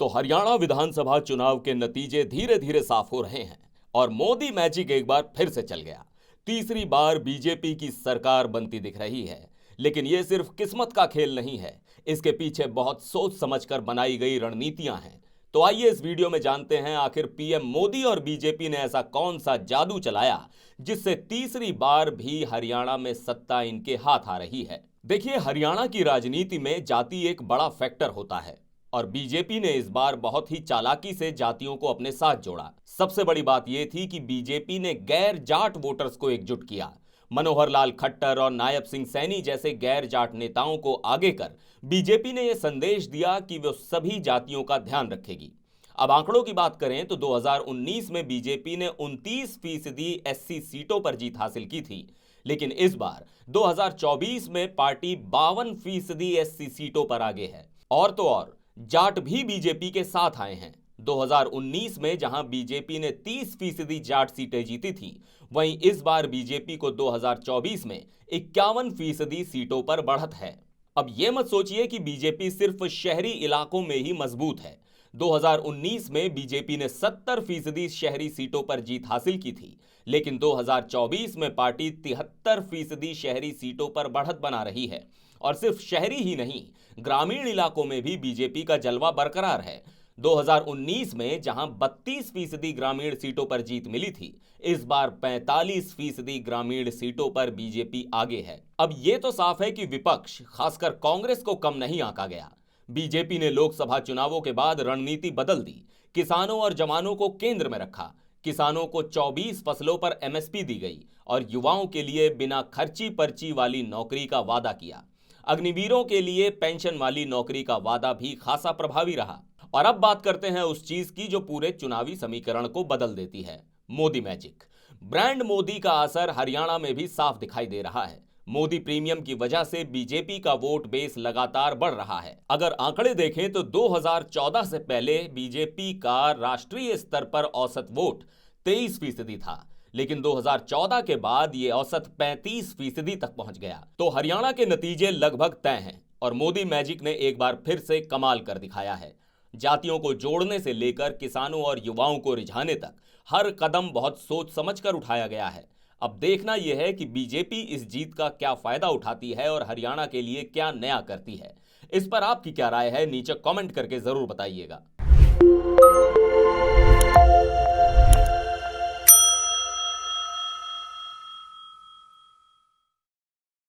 तो हरियाणा विधानसभा चुनाव के नतीजे धीरे धीरे साफ हो रहे हैं और मोदी मैजिक एक बार फिर से चल गया। तीसरी बार बीजेपी की सरकार बनती दिख रही है। लेकिन यह सिर्फ किस्मत का खेल नहीं है, इसके पीछे बहुत सोच समझकर बनाई गई रणनीतियां हैं। तो आइए इस वीडियो में जानते हैं आखिर पीएम मोदी और बीजेपी ने ऐसा कौन सा जादू चलाया जिससे तीसरी बार भी हरियाणा में सत्ता इनके हाथ आ रही है। देखिए, हरियाणा की राजनीति में जाति एक बड़ा फैक्टर होता है और बीजेपी ने इस बार बहुत ही चालाकी से जातियों को अपने साथ जोड़ा। सबसे बड़ी बात यह थी कि बीजेपी ने गैर जाट वोटर्स को एकजुट किया। मनोहर लाल खट्टर और नायब सिंह सैनी जैसे गैर जाट नेताओं को आगे कर बीजेपी ने यह संदेश दिया कि वो सभी जातियों का ध्यान रखेगी। अब आंकड़ों की बात करें तो 2019 में बीजेपी ने 29% एससी सीटों पर जीत हासिल की थी, लेकिन इस बार 2024 में पार्टी 52% एससी सीटों पर आगे है। और तो और जाट भी बीजेपी के साथ आए हैं। 2019 में जहां बीजेपी ने 30% जाट सीटें जीती थी, वहीं इस बार बीजेपी को 2024 में 51% सीटों पर बढ़त है। अब यह मत सोचिए कि बीजेपी सिर्फ शहरी इलाकों में ही मजबूत है। 2019 में बीजेपी ने 70% शहरी सीटों पर जीत हासिल की थी, लेकिन 2024 में पार्टी 73% शहरी सीटों पर बढ़त बना रही है। और सिर्फ शहरी ही नहीं, ग्रामीण इलाकों में भी बीजेपी का जलवा बरकरार है। 2019 में जहां 32% ग्रामीण सीटों पर जीत मिली थी, इस बार 45% ग्रामीण सीटों पर बीजेपी आगे है। अब यह तो साफ है कि विपक्ष, खासकर कांग्रेस को कम नहीं आंका गया। बीजेपी ने लोकसभा चुनावों के बाद रणनीति बदल दी। किसानों और जवानों को केंद्र में रखा। किसानों को 24 फसलों पर एमएसपी दी गई और युवाओं के लिए बिना खर्ची पर्ची वाली नौकरी का वादा किया। अग्निवीरों के लिए पेंशन वाली नौकरी का वादा भी खासा प्रभावी रहा। और अब बात करते हैं उस चीज की जो पूरे चुनावी समीकरण को बदल देती है, मोदी मैजिक। ब्रांड मोदी का असर हरियाणा में भी साफ दिखाई दे रहा है। मोदी प्रीमियम की वजह से बीजेपी का वोट बेस लगातार बढ़ रहा है। अगर आंकड़े देखें तो 2014 से पहले बीजेपी का राष्ट्रीय स्तर पर औसत वोट 23% था, लेकिन 2014 के बाद यह औसत 35% तक पहुंच गया। तो हरियाणा के नतीजे लगभग तय हैं और मोदी मैजिक ने एक बार फिर से कमाल कर दिखाया है। जातियों को जोड़ने से लेकर किसानों और युवाओं को रिझाने तक हर कदम बहुत सोच समझकर उठाया गया है। अब देखना यह है कि बीजेपी इस जीत का क्या फायदा उठाती है और हरियाणा के लिए क्या नया करती है। इस पर आपकी क्या राय है, नीचे कमेंट करके जरूर बताइएगा।